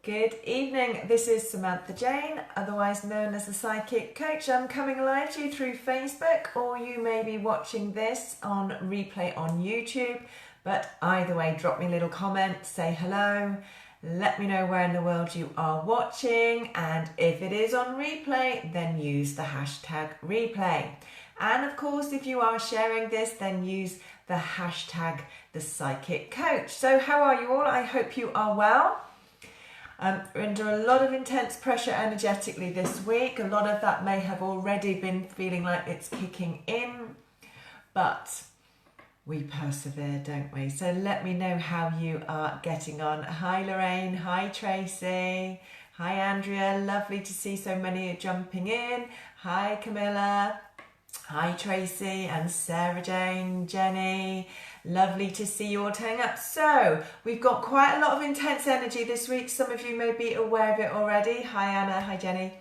Good evening, this is Samantha Jane, otherwise known as the Psychic Coach. I'm coming live to you through Facebook, or you may be watching this on replay on YouTube. But either way, drop me a little comment, say hello, let me know where in the world you are watching, and if it is on replay, then use the hashtag replay. And of course, if you are sharing this, then use the hashtag the Psychic Coach. So how are you all? I hope you are well. We're under a lot of intense pressure energetically this week. A lot of that may have already been feeling like it's kicking in, but we persevere, don't we? So let me know how you are getting on. Hi Lorraine, hi Tracy, hi Andrea, lovely to see so many jumping in. Hi Camilla, hi Tracy and Sarah Jane, Jenny. Lovely to see you all turning up. So we've got quite a lot of intense energy this week. Some of you may be aware of it already. Hi Anna, hi Jenny.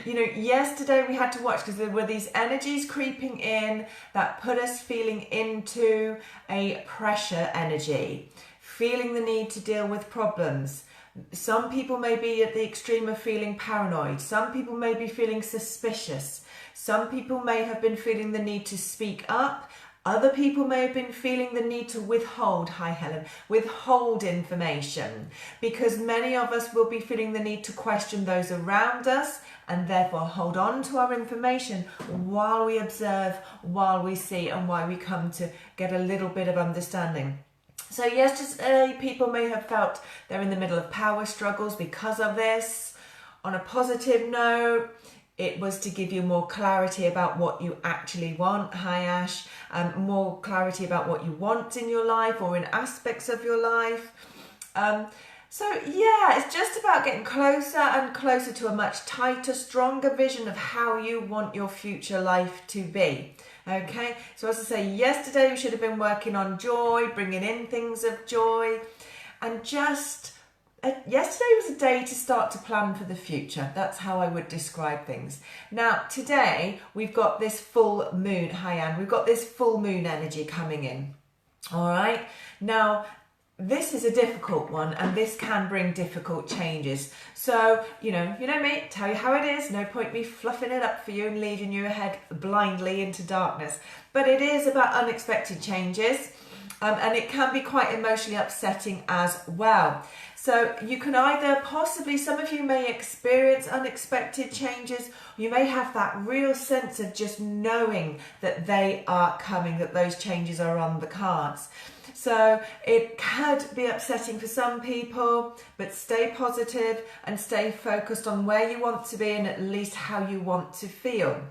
Yesterday we had to watch because there were these energies creeping in that put us feeling into a pressure energy, feeling the need to deal with problems. Some people may be at the extreme of feeling paranoid. Some people may be feeling suspicious. Some people may have been feeling the need to speak up. Other people may have been feeling the need to withhold, hi Helen, withhold information, because many of us will be feeling the need to question those around us and therefore hold on to our information while we observe, while we see, and while we come to get a little bit of understanding. So yesterday people may have felt they're in the middle of power struggles because of this. On a positive note, it was to give you more clarity about what you actually want. Hi Ash. More clarity about what you want in your life or in aspects of your life. So yeah, it's just about getting closer and closer to a much tighter, stronger vision of how you want your future life to be. Okay, so as I say, yesterday we should have been working on joy, bringing in things of joy, and just yesterday was a day to start to plan for the future. That's how I would describe things. Now, today we've got this full moon. Hi, Anne. We've got this full moon energy coming in. All right. Now, this is a difficult one, and this can bring difficult changes. So, you know me, tell you how it is. No point me fluffing it up for you and leading you ahead blindly into darkness. But it is about unexpected changes, and it can be quite emotionally upsetting as well. So you can either some of you may experience unexpected changes. You may have that real sense of just knowing that they are coming, that those changes are on the cards. So it could be upsetting for some people, but stay positive and stay focused on where you want to be and at least how you want to feel.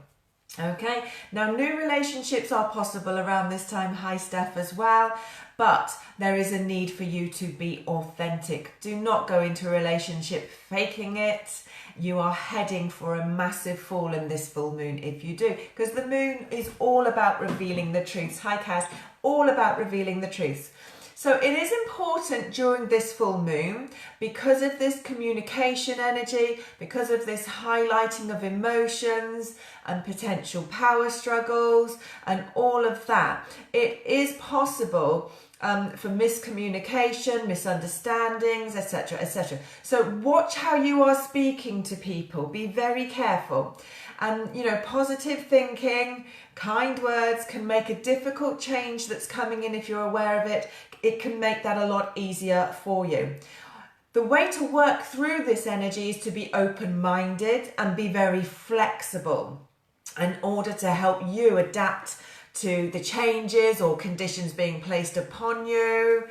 Okay, now new relationships are possible around this time. Hi Steph as well. But there is a need for you to be authentic. Do not go into a relationship faking it. You are heading for a massive fall in this full moon if you do, because the moon is all about revealing the truths. Hi Kaz, all about revealing the truths. So it is important during this full moon, because of this communication energy, because of this highlighting of emotions and potential power struggles and all of that. It is possible for miscommunication, misunderstandings, etc., etc. So watch how you are speaking to people. Be very careful. And, positive thinking, kind words can make a difficult change that's coming in. If you're aware of it, it can make that a lot easier for you. The way to work through this energy is to be open-minded and be very flexible in order to help you adapt to the changes or conditions being placed upon you.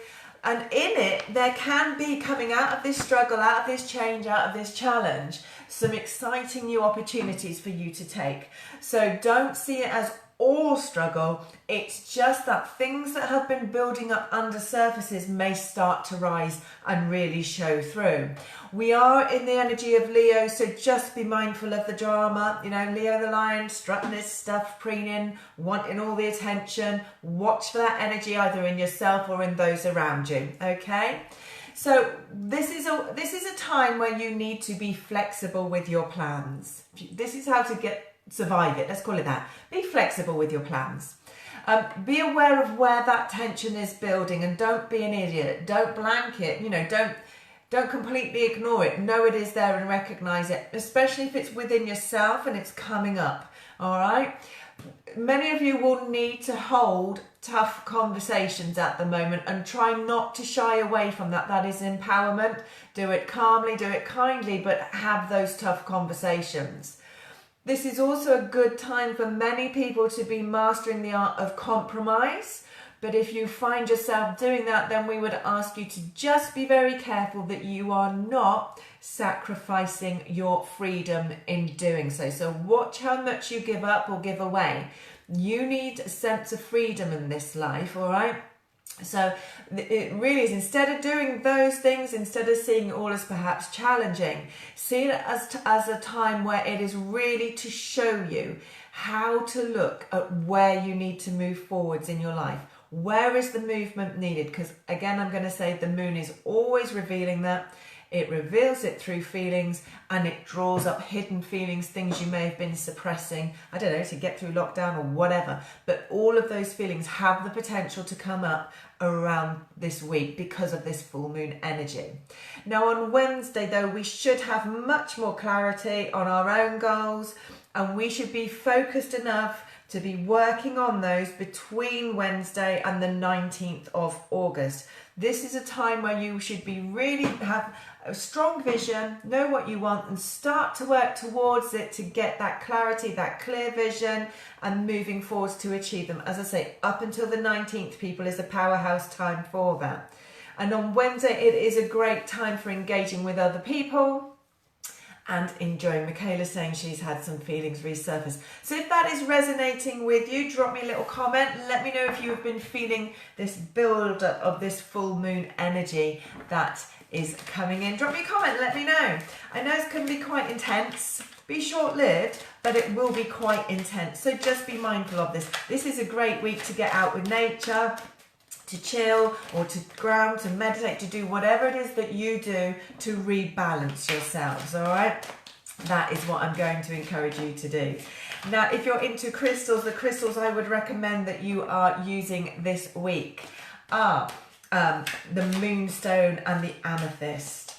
And in it, there can be, coming out of this struggle, out of this change, out of this challenge, some exciting new opportunities for you to take. So don't see it as all struggle. It's just that things that have been building up under surfaces may start to rise and really show through. We are in the energy of Leo, so just be mindful of the drama. Leo the lion, strutting his stuff, preening, wanting all the attention. Watch for that energy either in yourself or in those around you, okay? So this is a time where you need to be flexible with your plans. This is how to survive it. Let's call it that. Be flexible with your plans. Be aware of where that tension is building, and don't be an idiot. Don't blanket. Don't Don't completely ignore it. Know it is there and recognize it, especially if it's within yourself and it's coming up. All right. Many of you will need to hold tough conversations at the moment and try not to shy away from that. That is empowerment. Do it calmly, do it kindly, but have those tough conversations. This is also a good time for many people to be mastering the art of compromise. But if you find yourself doing that, then we would ask you to just be very careful that you are not sacrificing your freedom in doing so. So watch how much you give up or give away. You need a sense of freedom in this life, all right? So it really is, instead of doing those things, instead of seeing it all as perhaps challenging, see it as a time where it is really to show you how to look at where you need to move forwards in your life. Where is the movement needed? Because again, I'm going to say the moon is always revealing that. It reveals it through feelings, and it draws up hidden feelings, things you may have been suppressing, I don't know, to get through lockdown or whatever. But all of those feelings have the potential to come up around this week because of this full moon energy. Now on Wednesday though, we should have much more clarity on our own goals, and we should be focused enough to be working on those between Wednesday and the 19th of August. This is a time where you should be really have a strong vision, know what you want, and start to work towards it to get that clarity, that clear vision, and moving forwards to achieve them. As I say, up until the 19th, people, is a powerhouse time for that. And on Wednesday, it is a great time for engaging with other people and enjoying. Michaela's saying she's had some feelings resurface. So if that is resonating with you, drop me a little comment. Let me know if you have been feeling this build up of this full moon energy that is coming in. Drop me a comment, let me know. I know it's going to be quite intense, be short-lived, but it will be quite intense. So just be mindful of this. This is a great week to get out with nature, to chill or to ground, to meditate, to do whatever it is that you do to rebalance yourselves, all right? That is what I'm going to encourage you to do. Now, if you're into crystals, the crystals I would recommend that you are using this week are the moonstone and the amethyst.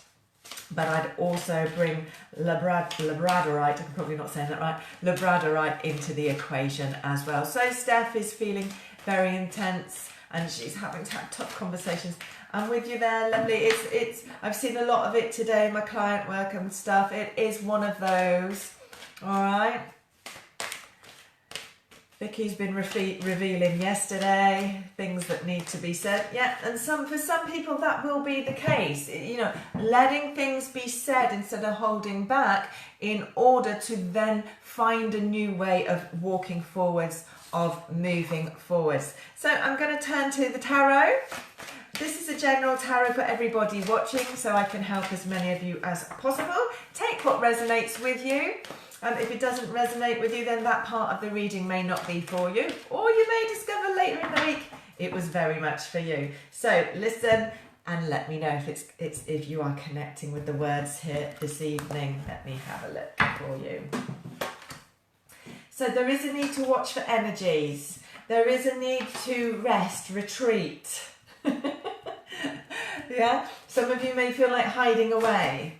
But I'd also bring labradorite, I'm probably not saying that right, labradorite into the equation as well. So Steph is feeling very intense, and she's having to have tough conversations. I'm with you there, lovely. It's I've seen a lot of it today, my client work and stuff. It is one of those, all right? Vicky's been revealing yesterday things that need to be said. Yeah, and for some people that will be the case. You know, letting things be said instead of holding back in order to then find a new way of walking forwards, of moving forwards. So I'm going to turn to the tarot. This is a general tarot for everybody watching, so I can help as many of you as possible. Take what resonates with you. If it doesn't resonate with you, then that part of the reading may not be for you, or you may discover later in the week it was very much for you. So listen and let me know if you are connecting with the words here this evening. Let me have a look for you. So there is a need to watch for energies. There is a need to rest, retreat. Yeah, some of you may feel like hiding away.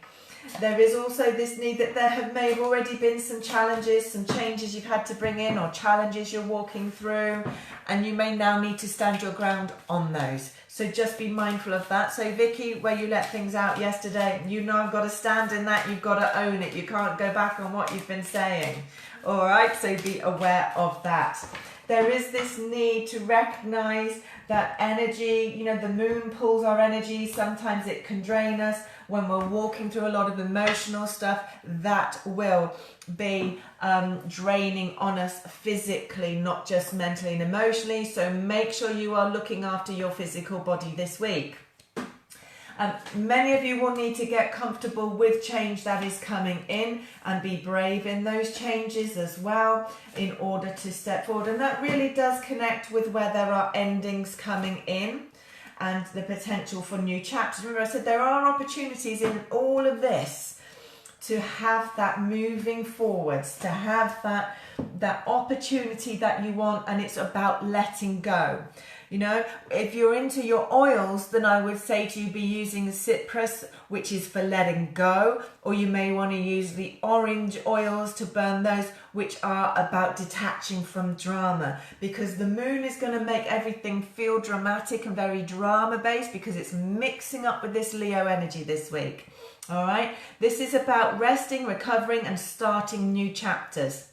There is also this need that there may have already been some challenges, some changes you've had to bring in, or challenges you're walking through, and you may now need to stand your ground on those. So just be mindful of that. So Vicky, where you let things out yesterday, you know I've got to stand in that, you've got to own it. You can't go back on what you've been saying. All right, so be aware of that. There is this need to recognize that energy, you know, the moon pulls our energy. Sometimes it can drain us. When we're walking through a lot of emotional stuff, that will be draining on us physically, not just mentally and emotionally. So make sure you are looking after your physical body this week. Many of you will need to get comfortable with change that is coming in and be brave in those changes as well in order to step forward. And that really does connect with where there are endings coming in and the potential for new chapters. Remember, I said there are opportunities in all of this to have that moving forwards, to have that opportunity that you want, and it's about letting go. You know, if you're into your oils, then I would say to you be using the citrus, which is for letting go, or you may want to use the orange oils to burn those, which are about detaching from drama, because the moon is going to make everything feel dramatic and very drama based because it's mixing up with this Leo energy this week. All right, this is about resting, recovering, and starting new chapters.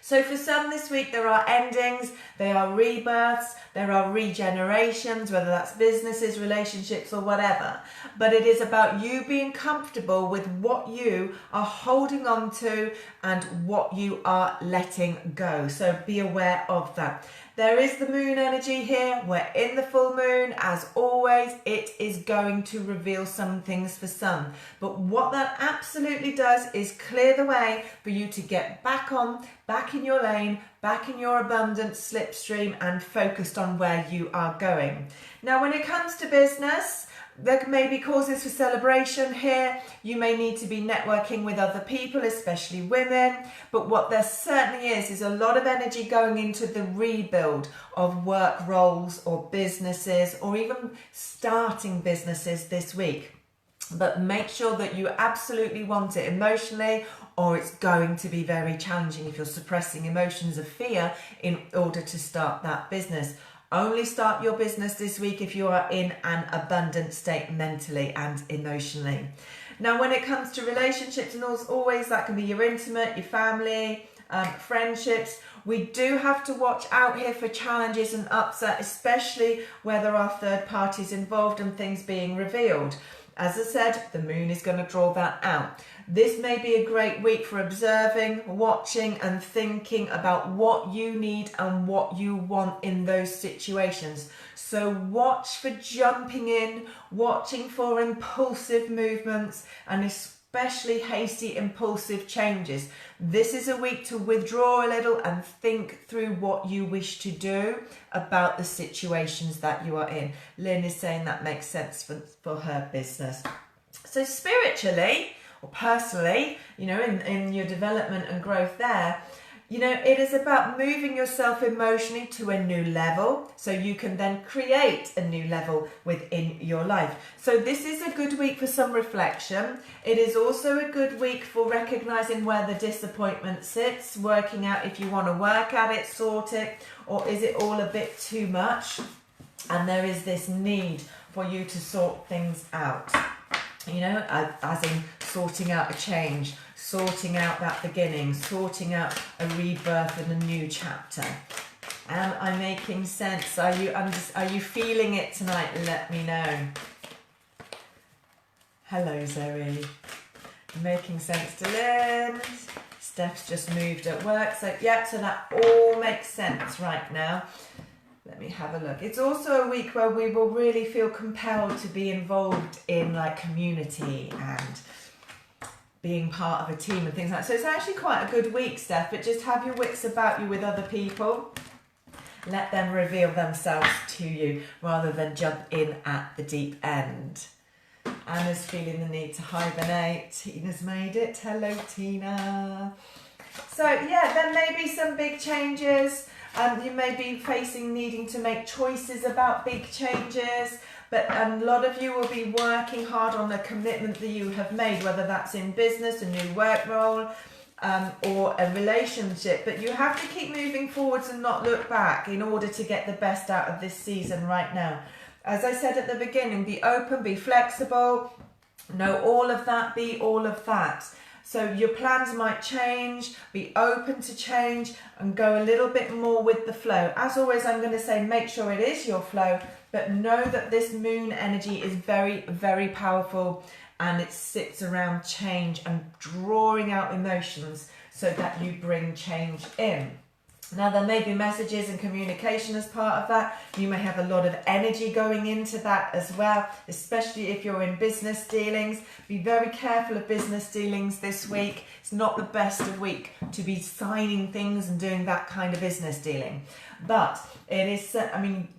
So for some this week, there are endings, there are rebirths, there are regenerations, whether that's businesses, relationships, or whatever. But it is about you being comfortable with what you are holding on to and what you are letting go. So be aware of that. There is the moon energy here. We're in the full moon. As always, it is going to reveal some things for some. But what that absolutely does is clear the way for you to get back on, back in your lane, back in your abundance slipstream and focused on where you are going. Now, when it comes to business, there may be causes for celebration here. You may need to be networking with other people, especially women. But what there certainly is a lot of energy going into the rebuild of work roles or businesses, or even starting businesses this week. But make sure that you absolutely want it emotionally, or it's going to be very challenging if you're suppressing emotions of fear in order to start that business. Only start your business this week if you are in an abundant state mentally and emotionally. Now, when it comes to relationships, and always that can be your intimate, your family, friendships, we do have to watch out here for challenges and upset, especially where there are third parties involved and things being revealed. As I said, the moon is going to draw that out. This may be a great week for observing, watching, and thinking about what you need and what you want in those situations. So watch for jumping in, watching for impulsive movements, and especially hasty, impulsive changes. This is a week to withdraw a little and think through what you wish to do about the situations that you are in. Lynn is saying that makes sense for her business. So spiritually, or personally, you know, in your development and growth there, you know, it is about moving yourself emotionally to a new level so you can then create a new level within your life. So this is a good week for some reflection. It is also a good week for recognizing where the disappointment sits, working out if you want to work at it, sort it, or is it all a bit too much? And there is this need for you to sort things out. You know, as in sorting out a change, sorting out that beginning, sorting out a rebirth and a new chapter. Am I making sense? Are you feeling it tonight? Let me know. Hello, Zoe. Making sense to Lynn. Steph's just moved at work. So, yeah, so that all makes sense right now. Let me have a look. It's also a week where we will really feel compelled to be involved in like community and being part of a team and things like that. So it's actually quite a good week, Steph, but just have your wits about you with other people. Let them reveal themselves to you rather than jump in at the deep end. Anna's feeling the need to hibernate. Tina's made it. Hello, Tina. So yeah, there may be some big changes. You may be needing to make choices about big changes, but a lot of you will be working hard on the commitment that you have made, whether that's in business, a new work role, or a relationship. But you have to keep moving forwards and not look back in order to get the best out of this season right now. As I said at the beginning, be open, be flexible, know all of that, be all of that. So your plans might change, be open to change and go a little bit more with the flow. As always, I'm going to say make sure it is your flow, but know that this moon energy is very, very powerful and it sits around change and drawing out emotions so that you bring change in. Now, there may be messages and communication as part of that. You may have a lot of energy going into that as well, especially if you're in business dealings. Be very careful of business dealings this week. It's not the best of week to be signing things and doing that kind of business dealing. But it is,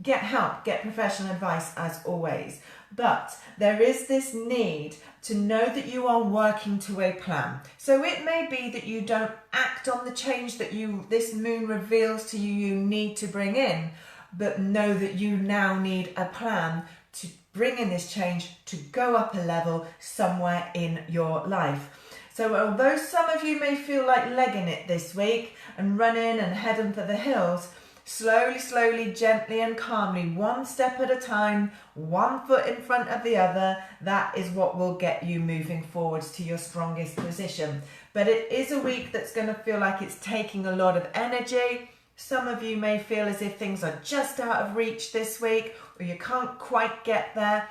get help, get professional advice as always. But there is this need to know that you are working to a plan. So it may be that you don't act on the change that this moon reveals to you need to bring in, but know that you now need a plan to bring in this change, to go up a level somewhere in your life. So although some of you may feel like legging it this week and running and heading for the hills, slowly, gently and calmly, one step at a time, one foot in front of the other, that is what will get you moving forwards to your strongest position. But it is a week that's going to feel like it's taking a lot of energy. Some of you may feel as if things are just out of reach this week, or you can't quite get there.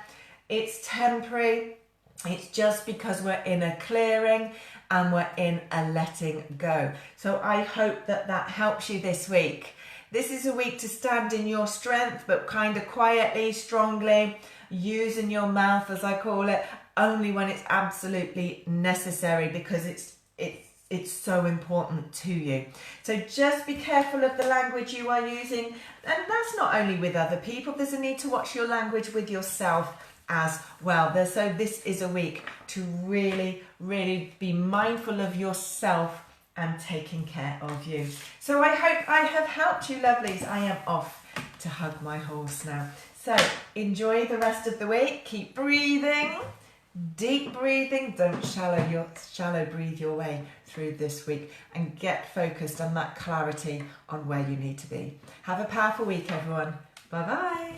It's temporary. It's just because we're in a clearing and we're in a letting go. So I hope that that helps you this week. This is a week to stand in your strength, but kind of quietly, strongly, using your mouth, as I call it, only when it's absolutely necessary, because it's so important to you. So just be careful of the language you are using. And that's not only with other people. There's a need to watch your language with yourself as well. So this is a week to really be mindful of yourself and taking care of you. So I hope I have helped you, lovelies. I am off to hug my horse now. So enjoy the rest of the week. Keep breathing, deep breathing. Don't shallow breathe your way through this week, and get focused on that clarity on where you need to be. Have a powerful week, everyone. Bye-bye.